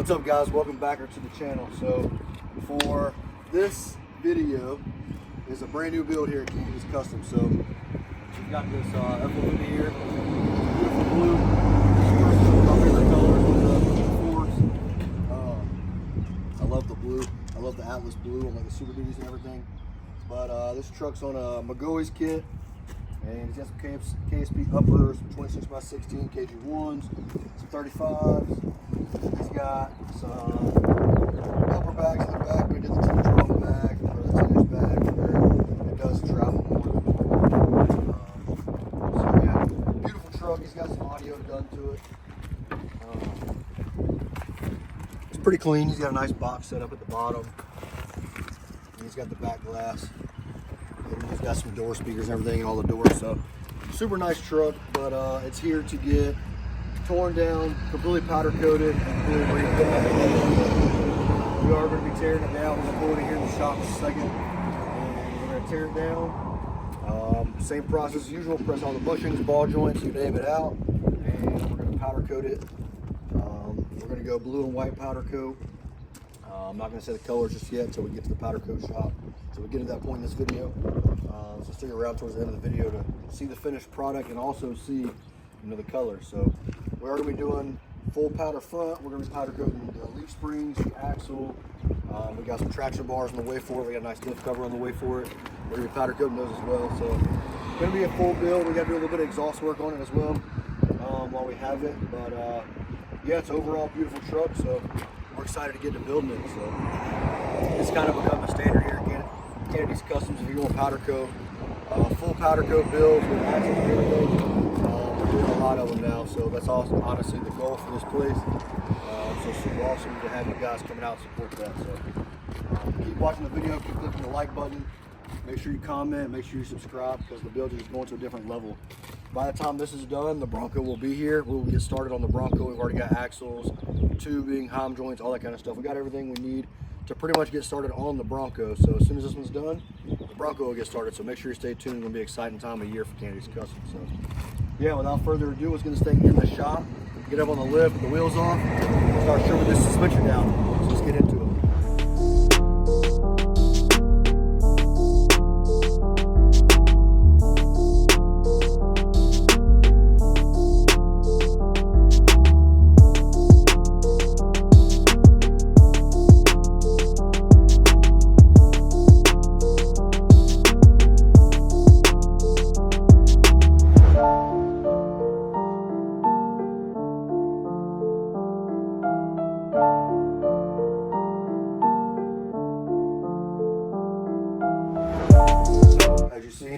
What's up, guys? Welcome back to the channel. So for this video is a brand new build here at Candy's Custom. So we've got this F150 here, beautiful blue, my favorite color for the I love the blue. I love the Atlas blue on like the Super Duties and everything. But this truck's on a McGoey's kit, and it's got some KSP uppers, 26x16 KG1s, some 35s. He's got some upper bags in the back. We did the 212 bag, or the 10-inch bag, where it does travel more. So yeah, beautiful truck. He's got some audio done to it. It's pretty clean. He's got a nice box set up at the bottom. And he's got the back glass. And he's got some door speakers and everything in all the doors. So super nice truck, but it's here to get torn down, completely powder coated, and completely repainted. We are going to be tearing it down. We're going to pull it in here in the shop in a second, and we're going to tear it down. Same process as usual. Press all the bushings, ball joints, you name it out, and we're going to powder coat it. We're going to go blue and white powder coat. I'm not going to say the colors just yet until we get to the powder coat shop. So we get to that point in this video. So stick around towards the end of the video to see the finished product and also see the colors. So we are going to be doing full powder front. We're going to be powder coating the leaf springs, the axle. We got some traction bars on the way for it. We got a nice lift cover on the way for it. We're going to be powder coating those as well. So it's going to be a full build. We got to do a little bit of exhaust work on it as well while we have it. But yeah, it's overall a beautiful truck. So we're excited to get to building it. So it's kind of become a standard here at Candy's Customs. If you want powder coat, full powder coat builds with axles and everything. We're doing a lot of them now, so that's awesome. Honestly, the goal for this place. So super awesome to have you guys coming out and support that. So keep watching the video, keep clicking the like button. Make sure you comment, make sure you subscribe, because the build is going to a different level. By the time this is done, the Bronco will be here. We will get started on the Bronco. We've already got axles, tubing, hom joints, all that kind of stuff. We got everything we need to pretty much get started on the Bronco. So as soon as this one's done, the Bronco will get started. So make sure you stay tuned. It's going to be an exciting time of year for Candy's Custom. So yeah, without further ado, it's going to stay in the shop, get up on the lift, put the wheels off, start stripping this suspension down. So let's get into it.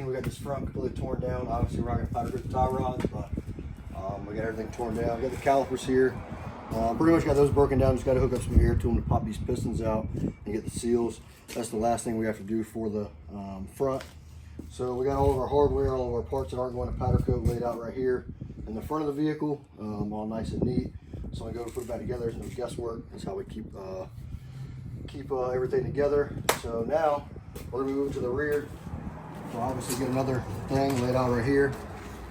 We got this front completely torn down. Obviously, we're not going to powder coat the tie rods, but we got everything torn down. We got the calipers here. Pretty much got those broken down. Just got to hook up some air to them to pop these pistons out and get the seals. That's the last thing we have to do for the front. So we got all of our hardware, all of our parts that aren't going to powder coat laid out right here in the front of the vehicle, all nice and neat. So I go to put it back together. There's no guesswork. That's how we keep everything together. So now we're going to move to the rear. We'll obviously get another thing laid out right here,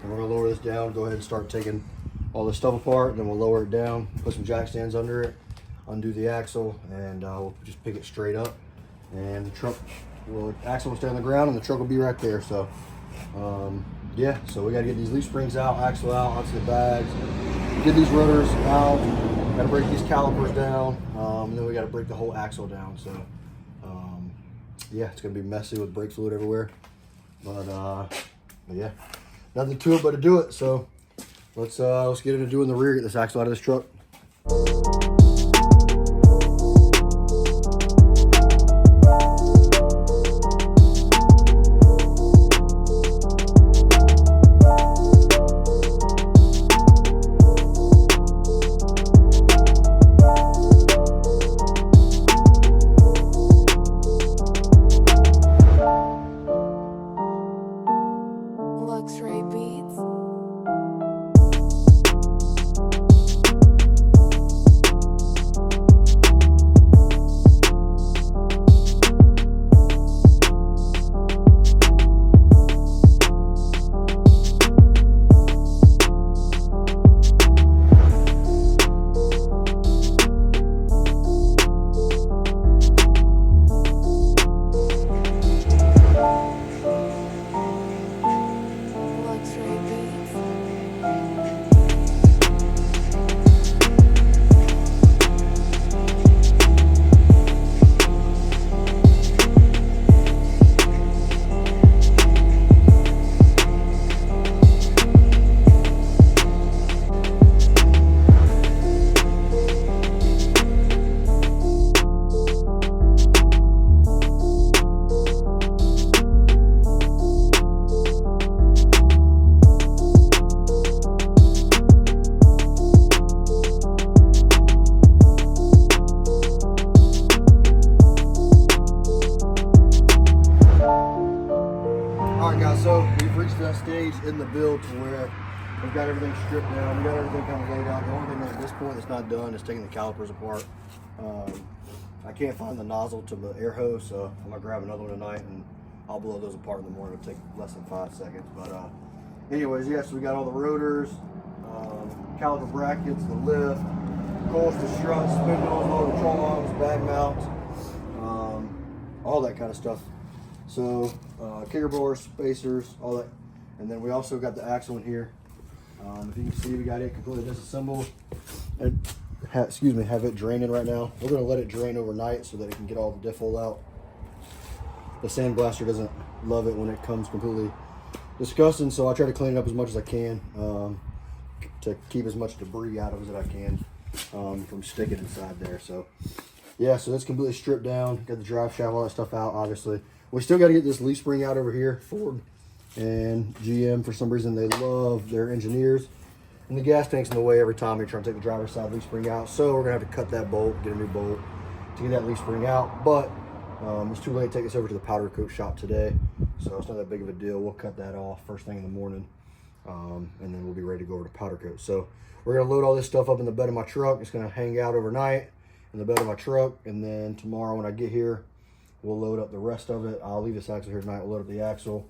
and we're gonna lower this down, go ahead and start taking all this stuff apart, then we'll lower it down, put some jack stands under it, undo the axle, and we'll just pick it straight up, and the truck axle will stay on the ground and the truck will be right there. So yeah, so we got to get these leaf springs out, axle out, onto the bags, get these rotors out, got to break these calipers down, and then we got to break the whole axle down. So yeah, it's gonna be messy with brake fluid everywhere. But yeah, nothing to it but to do it. So let's get into doing the rear, get this axle out of this truck. that stage in the build to where we've got everything stripped down. We got everything kind of laid out. The only thing at this point that's not done is taking the calipers apart. I can't find the nozzle to the air hose, so I'm gonna grab another one tonight and I'll blow those apart in the morning. It'll take less than 5 seconds. But anyways, yes, we got all the rotors, caliper brackets, the lift, coils to struts, spindles, motor control arms, bag mounts, all that kind of stuff. So kicker bores, spacers, all that. And then we also got the axle in here. If you can see, we got it completely disassembled. And have it draining right now. We're gonna let it drain overnight so that it can get all the diff hole out. The sandblaster doesn't love it when it comes completely disgusting, so I try to clean it up as much as I can to keep as much debris out of it as I can from sticking inside there. So yeah, so it's completely stripped down. Got the drive shaft, all that stuff out. Obviously, we still got to get this leaf spring out over here. Ford and GM, for some reason, they love their engineers. And the gas tank's in the way every time you're trying to take the driver's side leaf spring out. So we're gonna have to cut that bolt, get a new bolt to get that leaf spring out. But it's too late to take this over to the powder coat shop today. So it's not that big of a deal. We'll cut that off first thing in the morning. And then we'll be ready to go over to powder coat. So we're gonna load all this stuff up in the bed of my truck. It's gonna hang out overnight in the bed of my truck. And then tomorrow when I get here, we'll load up the rest of it. I'll leave this axle here tonight. We'll load up the axle,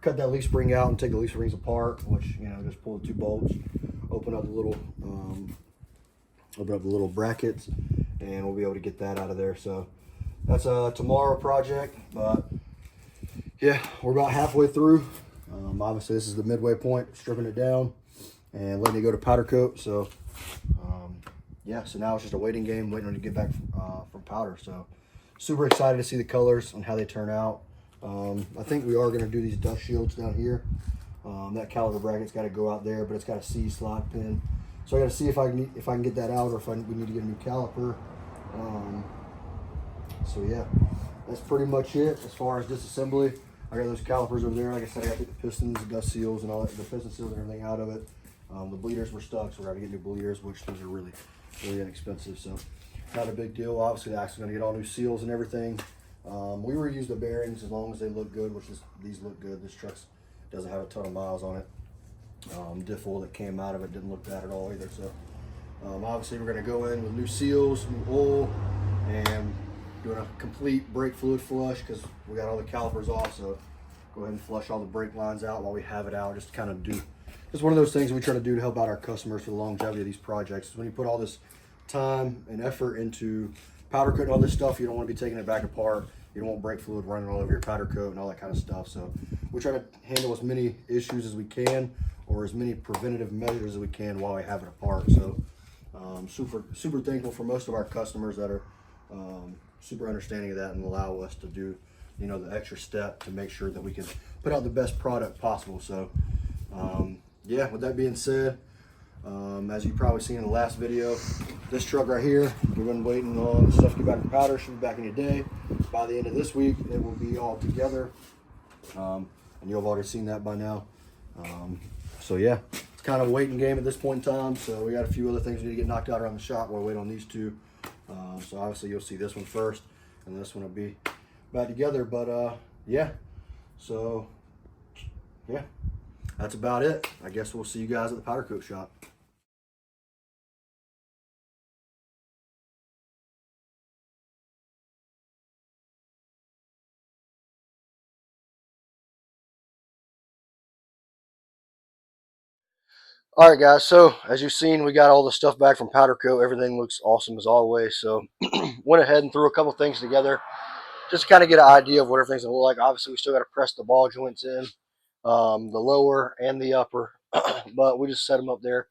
cut that leaf spring out and take the leaf springs apart, which, you know, just pull the 2 bolts, open up the little brackets, and we'll be able to get that out of there. So that's a tomorrow project. But yeah, we're about halfway through. Obviously this is the midway point, stripping it down and letting it go to powder coat. So yeah, so now it's just a waiting game, waiting on it to get back from powder. So super excited to see the colors and how they turn out. I think we are going to do these dust shields down here. That caliper bracket's got to go out there, but it's got a C slot pin. So I got to see if I can get that out, or if we need to get a new caliper. So yeah, that's pretty much it as far as disassembly. I got those calipers over there. Like I said, I got to get the pistons, the dust seals, and all that, the piston seals and everything out of it. The bleeders were stuck, so we're going to get new bleeders, which those are really inexpensive. So not a big deal. Obviously, the axle's going to get all new seals and everything. We reuse the bearings as long as they look good, which these look good. This truck doesn't have a ton of miles on it. Diff oil that came out of it didn't look bad at all either. So obviously we're going to go in with new seals, new oil, and doing a complete brake fluid flush because we got all the calipers off. So go ahead and flush all the brake lines out while we have it out. Just kind of do, it's one of those things we try to do to help out our customers for the longevity of these projects. When you put all this time and effort into powder coat and all this stuff, you don't want to be taking it back apart. You don't want brake fluid running all over your powder coat and all that kind of stuff. So we try to handle as many issues as we can, or as many preventative measures as we can while we have it apart. So super thankful for most of our customers that are super understanding of that and allow us to do, you know, the extra step to make sure that we can put out the best product possible. So yeah, with that being said, as you've probably seen in the last video, this truck right here, we've been waiting on the stuff to get back to powder. Should be back any day. By the end of this week, it will be all together. And you'll have already seen that by now. So yeah, it's kind of a waiting game at this point in time. So we got a few other things we need to get knocked out around the shop while we wait on these two. So obviously you'll see this one first, and this one will be back together. But yeah, so yeah, that's about it. I guess we'll see you guys at the powder coat shop. All right, guys. So as you've seen, we got all the stuff back from powder coat. Everything looks awesome as always. So went ahead and threw a couple things together just to kind of get an idea of what everything's gonna look like. Obviously, we still got to press the ball joints in, the lower and the upper, but we just set them up there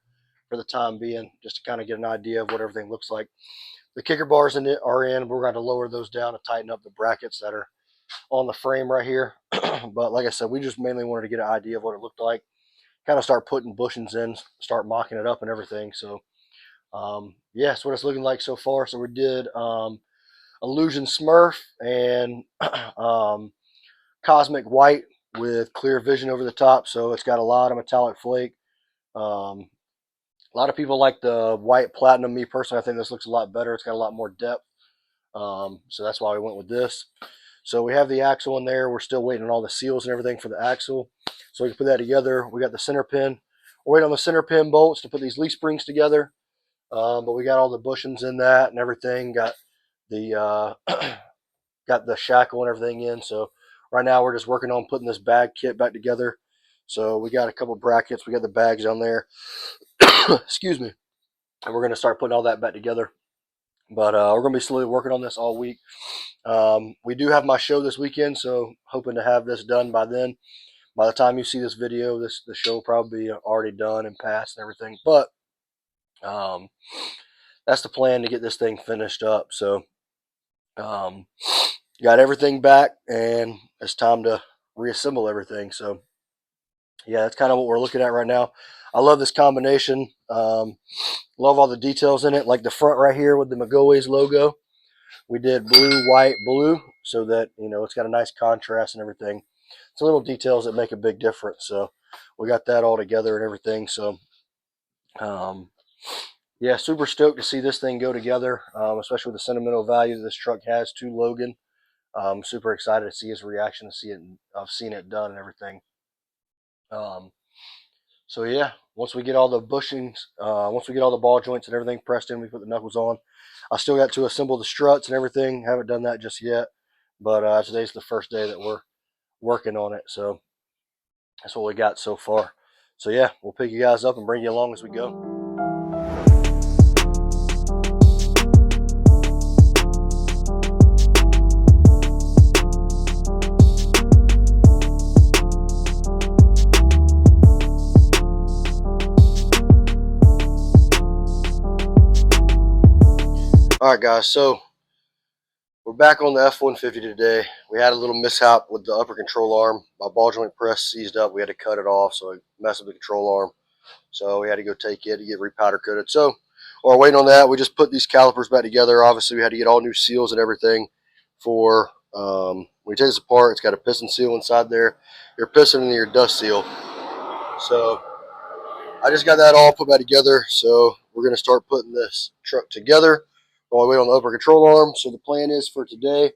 for the time being, just to kind of get an idea of what everything looks like. The kicker bars in it are in. We're going to lower those down to tighten up the brackets that are on the frame right here. But like I said, we just mainly wanted to get an idea of what it looked like, kind of start putting bushings in, start mocking it up and everything. So yeah, that's what it's looking like so far. So we did Illusion Smurf and Cosmic White with clear vision over the top. So it's got a lot of metallic flake. A lot of people like the white platinum. Me personally, I think this looks a lot better. It's got a lot more depth. So that's why we went with this. So we have the axle in there. We're still waiting on all the seals and everything for the axle. so we can put that together. We got the center pin. We're waiting on the center pin bolts to put these leaf springs together. But we got all the bushings in that and everything. Got the got the shackle and everything in. So right now we're just working on putting this bag kit back together. So we got a couple brackets. We got the bags on there. Excuse me. And we're going to start putting all that back together. But we're going to be slowly working on this all week. We do have my show this weekend, so hoping to have this done by then. By the time you see this video, the show will probably be already done and passed and everything. But that's the plan, to get this thing finished up. So got everything back, and it's time to reassemble everything. So yeah, that's kind of what we're looking at right now. I love this combination. Love all the details in it, like the front right here with the McGoways logo. We did blue, white, blue, so that, you know, it's got a nice contrast and everything. It's little details that make a big difference. So we got that all together and everything. So yeah, super stoked to see this thing go together, especially with the sentimental value that this truck has to Logan. Super excited to see his reaction, to see it. I've seen it done and everything. So yeah, once we get all the bushings, once we get all the ball joints and everything pressed in, we put the knuckles on. I still got to assemble the struts and everything. Haven't done that just yet, but today's the first day that we're working on it. So that's what we got so far. So yeah, we'll pick you guys up and bring you along as we go. All right, guys, so we're back on the F150 today. We had a little mishap with the upper control arm. My ball joint press seized up. We had to cut it off, so it messed with the control arm. So we had to go take it to get repowder coated. So while we're waiting on that, we just put these calipers back together. Obviously, we had to get all new seals and everything for, when you take this apart, it's got a piston seal inside there, your piston and your dust seal. So I just got that all put back together. So we're going to start putting this truck together while we wait on the upper control arm. So the plan is for today,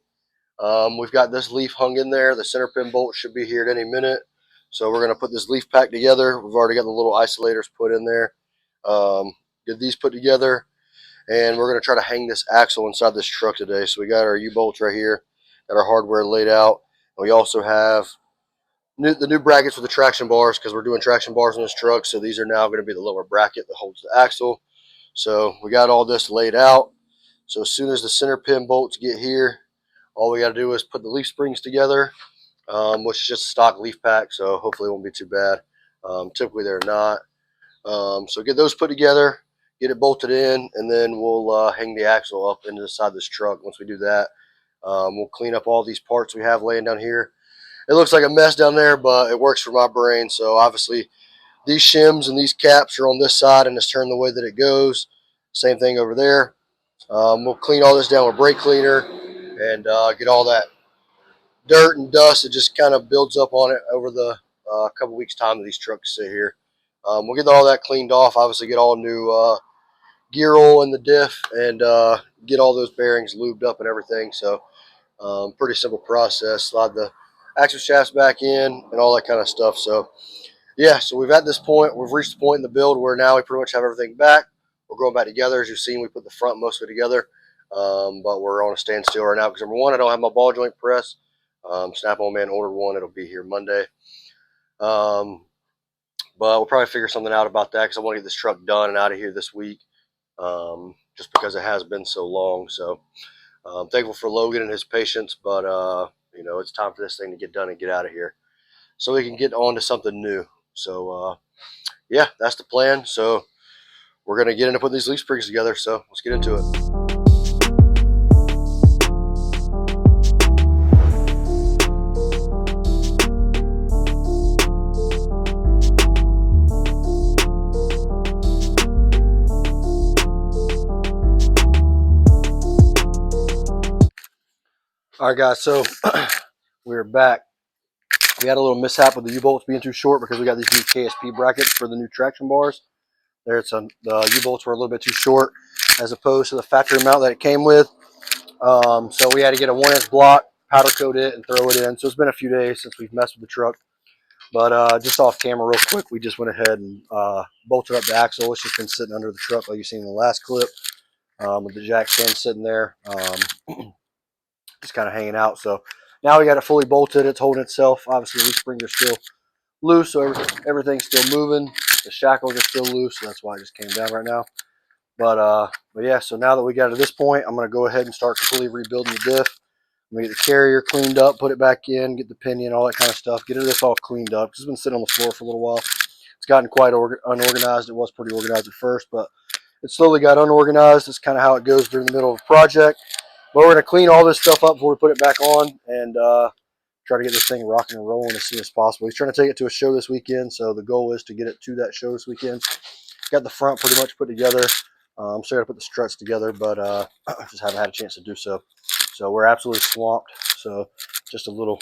we've got this leaf hung in there. The center pin bolt should be here at any minute. So we're going to put this leaf pack together. We've already got the little isolators put in there. Get these put together. And we're going to try to hang this axle inside this truck today. So we got our U-bolts right here. Got our hardware laid out. And we also have the new brackets for the traction bars, because we're doing traction bars on this truck. So these are now going to be the lower bracket that holds the axle. So we got all this laid out. So as soon as the center pin bolts get here, all we got to do is put the leaf springs together, which is just a stock leaf pack, so hopefully it won't be too bad. Typically they're not. So get those put together, get it bolted in, and then we'll hang the axle up into the side of this truck. Once we do that, we'll clean up all these parts we have laying down here. It looks like a mess down there, but it works for my brain. So obviously these shims and these caps are on this side, and it's turned the way that it goes. Same thing over there. We'll clean all this down with brake cleaner and get all that dirt and dust that just kind of builds up on it over the couple weeks time that these trucks sit here. We'll get all that cleaned off, obviously get all new gear oil in the diff, and get all those bearings lubed up and everything. So pretty simple process. Slide the axle shafts back in and all that kind of stuff. So yeah, so we've at this point, we've reached the point in the build where now we pretty much have everything back. We're going back together. As you've seen, we put the front most of it together, but we're on a standstill right now because, number one, I don't have my ball joint press. Snap-on Man ordered one. It'll be here Monday. But we'll probably figure something out about that because I want to get this truck done and out of here this week, just because it has been so long. So I'm thankful for Logan and his patience, but you know, it's time for this thing to get done and get out of here so we can get on to something new. So yeah, that's the plan. So we're going to get into putting these leaf springs together. So let's get into it. All right, guys, so we're back. We had a little mishap with the U-bolts being too short because we got these new KSP brackets for the new traction bars. The U-bolts were a little bit too short as opposed to the factory mount that it came with. So we had to get a 1-inch block, powder coat it, and throw it in. So it's been a few days since we've messed with the truck. But just off camera real quick, we just went ahead and bolted up the axle. It's just been sitting under the truck like you seen in the last clip, with the jack stand sitting there, just kind of hanging out. So now we got it fully bolted. It's holding itself. Obviously, the springs are still loose, so everything's still moving. The shackles are still loose, so that's why it just came down right now. But yeah, so now that we got to this point, I'm going to go ahead and start completely rebuilding the diff. I'm going to get the carrier cleaned up, put it back in, get the pinion, all that kind of stuff, get this all cleaned up. It's been sitting on the floor for a little while. It's gotten quite unorganized. It was pretty organized at first, but it slowly got unorganized. It's kind of how it goes during the middle of a project. But we're going to clean all this stuff up before we put it back on and try to get this thing rocking and rolling as soon as possible. He's trying to take it to a show this weekend, so the goal is to get it to that show this weekend. Got the front pretty much put together. Still got to put the struts together, but just haven't had a chance to do so. So we're absolutely swamped. So just a little,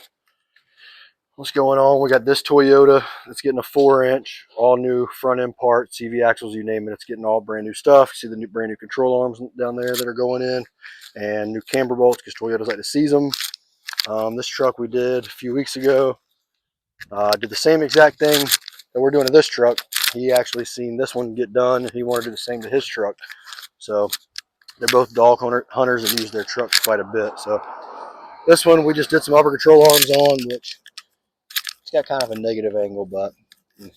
what's going on? We got this Toyota. It's getting a 4-inch, all new front end parts, CV axles, you name it. It's getting all brand new stuff. You see the brand new control arms down there that are going in, and new camber bolts because Toyotas like to seize them. This truck we did a few weeks ago. Did the same exact thing that we're doing to this truck. He actually seen this one get done, and he wanted to do the same to his truck. So they're both dog hunters and use their trucks quite a bit. So this one we just did some upper control arms on, which it's got kind of a negative angle, but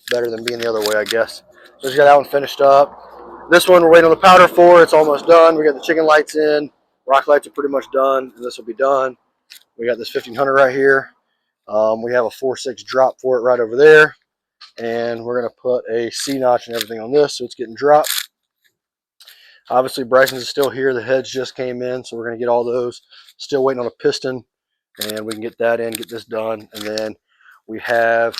better than being the other way, I guess. So just got that one finished up. This one we're waiting on the powder for. It's almost done. We got the chicken lights in. Rock lights are pretty much done, and this will be done. We got this 1500 right here. We have a 4.6 drop for it right over there. And we're going to put a C-notch and everything on this, so it's getting dropped. Obviously, Bryson's is still here. The heads just came in, so we're going to get all those. Still waiting on a piston, and we can get that in, get this done. And then we have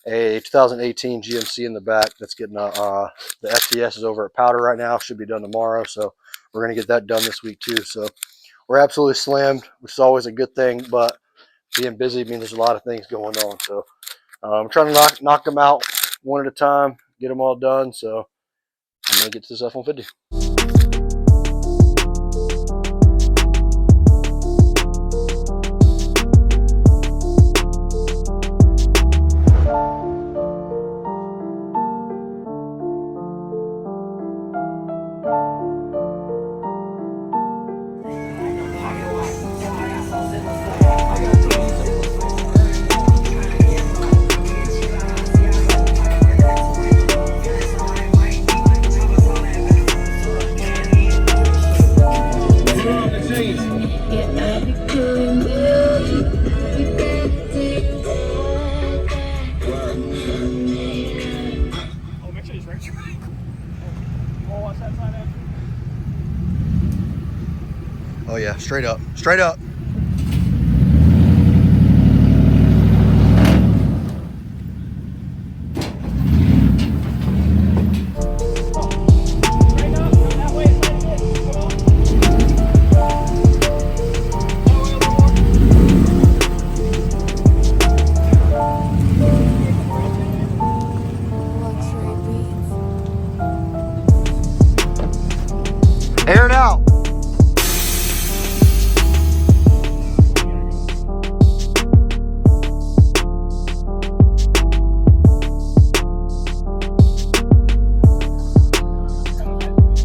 a 2018 GMC in the back that's getting the FTS is over at powder right now. Should be done tomorrow, so we're going to get that done this week too. So we're absolutely slammed, which is always a good thing, but being busy means there's a lot of things going on. So I'm trying to knock them out one at a time, get them all done. So I'm going to get to this F-150. Oh yeah, straight up, straight up. Air it out.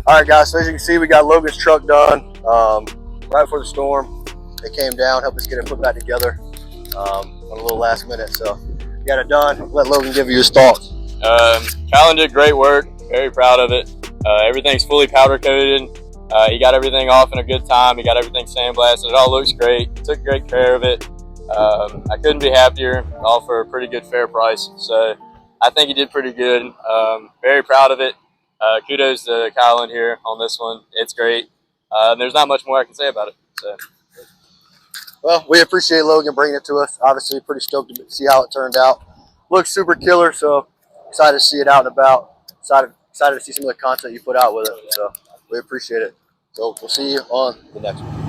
All right, guys, so as you can see, we got Logan's truck done right before the storm. They came down, helped us get it put back together on a little last minute. So we got it done. Let Logan give you his thoughts. Callan did great work. Very proud of it. Everything's fully powder coated. He got everything off in a good time. He got everything sandblasted. It all looks great. Took great care of it. I couldn't be happier. All for a pretty good fair price. So I think he did pretty good. Very proud of it. Kudos to Callan here on this one. It's great. There's not much more I can say about it. So. Well, we appreciate Logan bringing it to us. Obviously, pretty stoked to see how it turned out. Looks super killer, so excited to see it out and about. Excited to see some of the content you put out with it. So we appreciate it. So we'll see you on the next one.